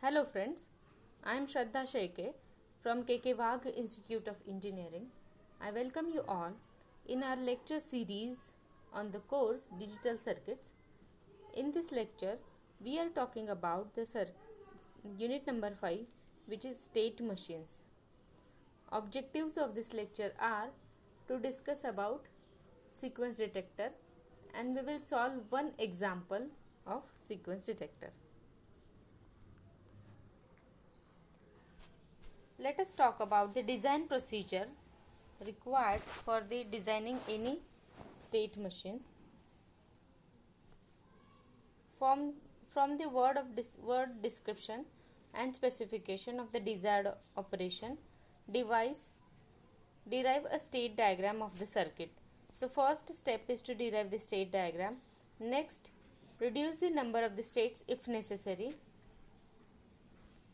Hello friends, I am Shraddha Sheke from KK Wagh Institute of Engineering. I welcome you all in our lecture series on the course Digital Circuits. In this lecture, we are talking about the unit number 5, which is state machines. Objectives of this lecture are to discuss about sequence detector, and we will solve one example of sequence detector. Let us talk about the design procedure required for the designing any state machine. From the word description and specification of the desired operation, derive a state diagram of the circuit. So first step is to derive the state diagram. Next, reduce the number of the states if necessary.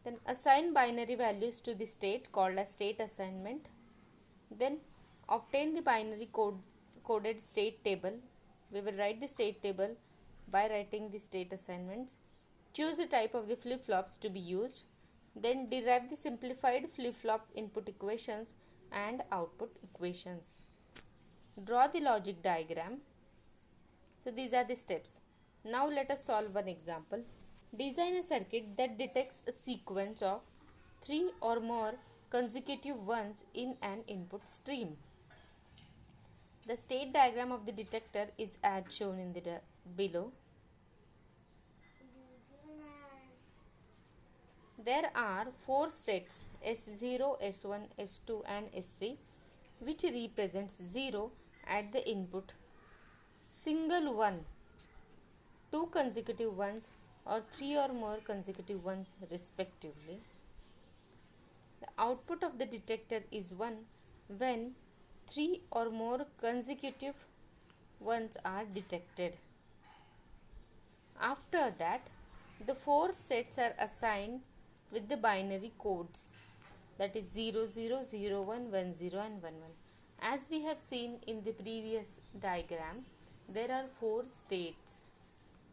Then assign binary values to the state called as state assignment. Then obtain the binary coded state table. We will write the state table by writing the state assignments. Choose the type of the flip-flops to be used. Then derive the simplified flip-flop input equations and output equations. Draw the logic diagram. So these are the steps. Now let us solve one example. Design a circuit that detects a sequence of 3 or more consecutive ones in an input stream. The state diagram of the detector is as shown in the below. There are 4 states S0, S1, S2 and S3 which represents 0 at the input, single one, 2 consecutive ones or 3 or more consecutive ones respectively. The output of the detector is 1 when 3 or more consecutive ones are detected. After that, the 4 states are assigned with the binary codes, that is 0, 0, 0, 1, 1, 0 and 1, 1. As we have seen in the previous diagram, there are 4 states.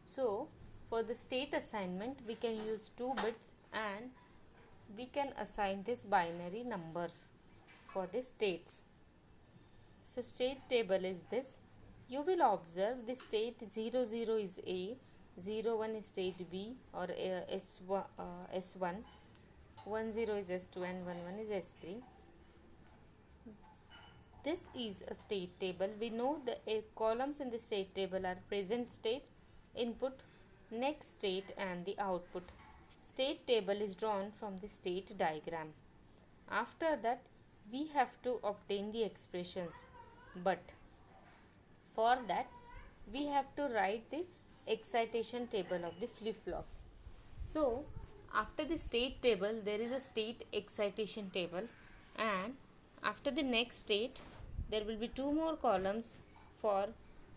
So, for the state assignment, we can use 2 bits and we can assign this binary numbers for the states. So, state table is this. You will observe the state 0, 0 is A, 0, 1 is state B or S1, 1, 0 is S2 and 1, 1 is S3. This is a state table. We know the columns in the state table are present state, input, next state and the output. State table is drawn from the state diagram. After that, we have to obtain the expressions, but for that we have to write the excitation table of the flip-flops. So after the state table, there is a state excitation table, and after the next state there will be 2 more columns for,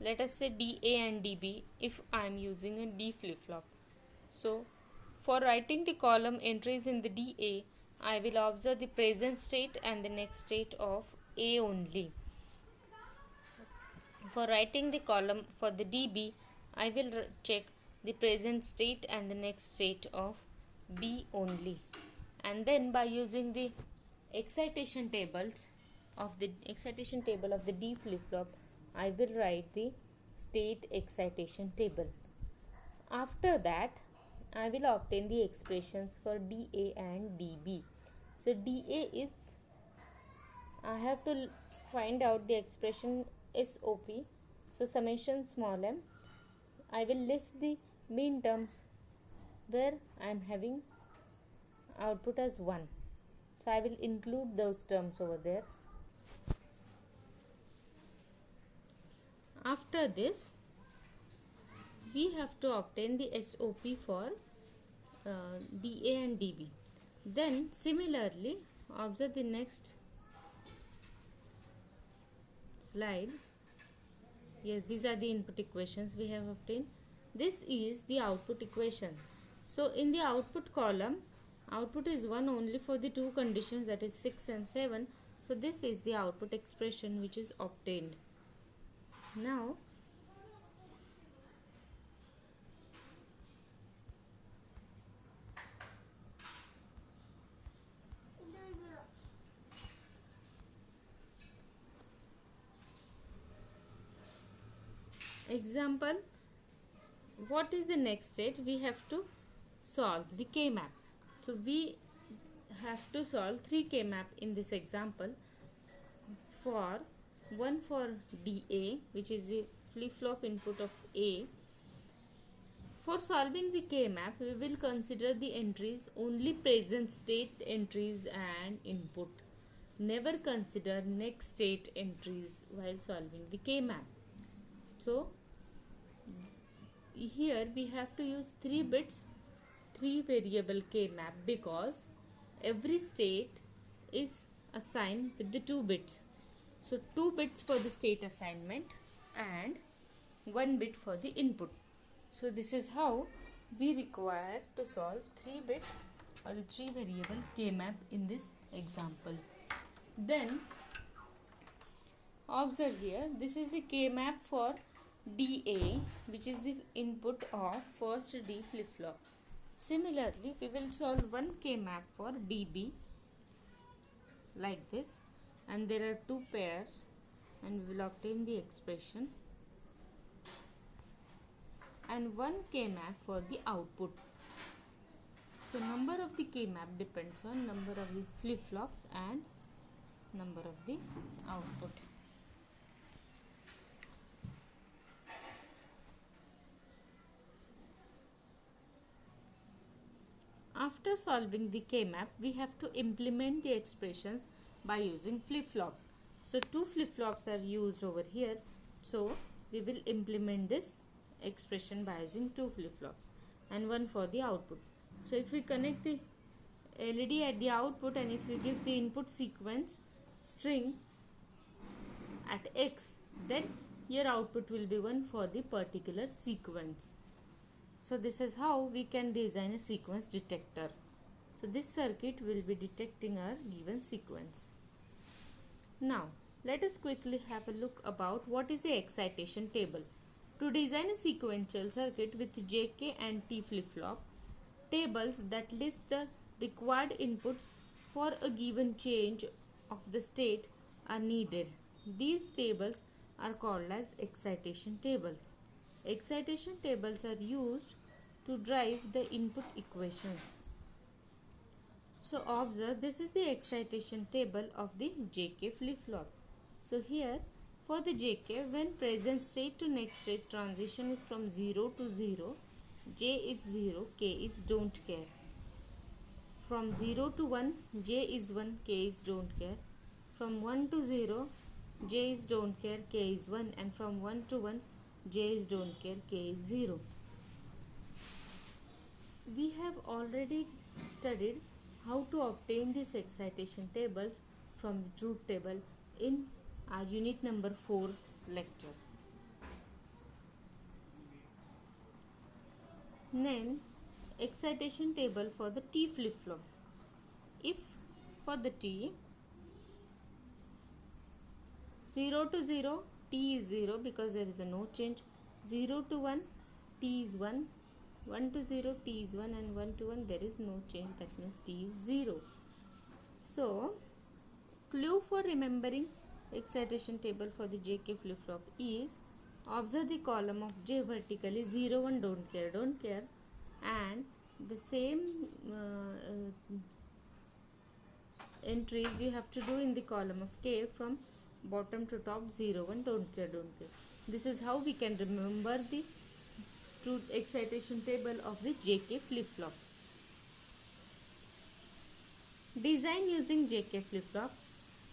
let us say, DA and DB if I am using a D flip-flop. So for writing the column entries in the DA, I will observe the present state and the next state of A only. For writing the column for the DB, I will check the present state and the next state of B only. And then by using the excitation table of the D flip-flop, I will write the state excitation table. After that, I will obtain the expressions for DA and DB. So DA is, I have to find out the expression SOP. So summation small m. I will list the mean terms where I am having output as 1. So I will include those terms over there. After this, we have to obtain the SOP for DA and DB. Then similarly, observe the next slide. Yes, these are the input equations we have obtained. This is the output equation. So in the output column, output is 1 only for the 2 conditions, that is 6 and 7. So this is the output expression which is obtained. Now example, what is the next state? We have to solve the K-map. So we have to solve 3 K-map in this example. For one for DA, which is the flip-flop input of A. For solving the K-map, we will consider the entries only present state entries and input. Never consider next state entries while solving the K-map. So here we have to use 3 bits 3 variable K-map because every state is assigned with the 2 bits. So 2 bits for the state assignment and 1 bit for the input. So this is how we require to solve 3 bit or the 3 variable K-map in this example. Then observe here, this is the K-map for DA, which is the input of first D flip-flop. Similarly, we will solve one K-map for DB like this, and there are 2 pairs, and we will obtain the expression, and one K-map for the output. So number of the K-map depends on number of the flip-flops and number of the output. After solving the K-map, we have to implement the expressions by using flip-flops. So 2 flip-flops are used over here. So we will implement this expression by using 2 flip-flops and 1 for the output. So if we connect the LED at the output and if we give the input sequence string at X, then your output will be 1 for the particular sequence. So this is how we can design a sequence detector. So this circuit will be detecting our given sequence. Now let us quickly have a look about what is the excitation table. To design a sequential circuit with JK and T flip-flop, tables that list the required inputs for a given change of the state are needed. These tables are called as excitation tables. Excitation tables are used to drive the input equations. So observe, this is the excitation table of the JK flip-flop. So here for the JK, when present state to next state transition is from 0 to 0, J is 0, K is don't care. From 0 to 1, J is 1, K is don't care. From 1 to 0, J is don't care, K is 1, and from 1 to 1, J is don't care, K is 0. We have already studied how to obtain these excitation tables from the truth table in our unit number 4 lecture. Then excitation table for the T flip-flop. If for the T 0 to 0, T is 0 because there is a no change. 0 to 1, T is 1. 1 to 0, T is 1, and 1 to 1 there is no change, that means T is 0. So clue for remembering excitation table for the JK flip-flop is observe the column of J vertically 0, 1 don't care, and the same entries you have to do in the column of K from bottom to top 0, 1 don't care. This is how we can remember the truth excitation table of the JK flip-flop. Design using JK flip-flop.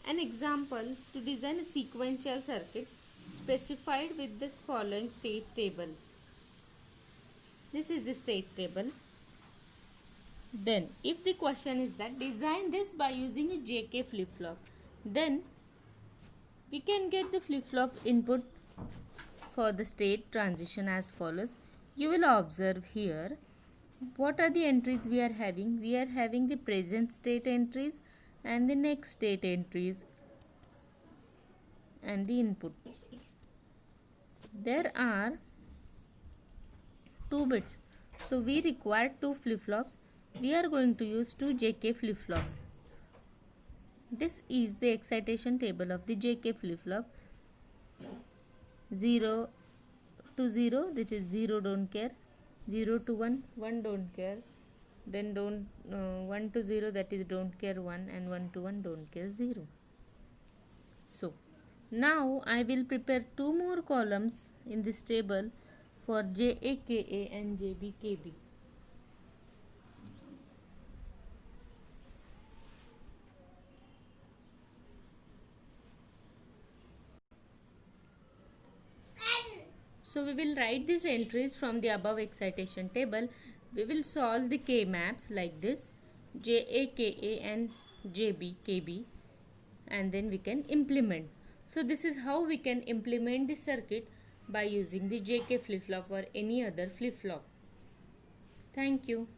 An example to design a sequential circuit specified with this following state table. This is the state table. Then if the question is that design this by using a JK flip-flop, then we can get the flip-flop input for the state transition as follows. You will observe here what are the entries we are having. We are having the present state entries and the next state entries and the input. There are 2 bits, so we require 2 flip-flops. We are going to use 2 JK flip-flops. This is the excitation table of the JK flip-flop. 0 to 0, which is 0 don't care, 0 to 1, 1 don't care, then 1 to 0, that is don't care 1, and 1 to 1 don't care 0. So now I will prepare 2 more columns in this table for JAKA and JBKB. So we will write these entries from the above excitation table. We will solve the K maps like this, JAKA and JBKB, and then we can implement. So this is how we can implement the circuit by using the JK flip-flop or any other flip-flop. Thank you.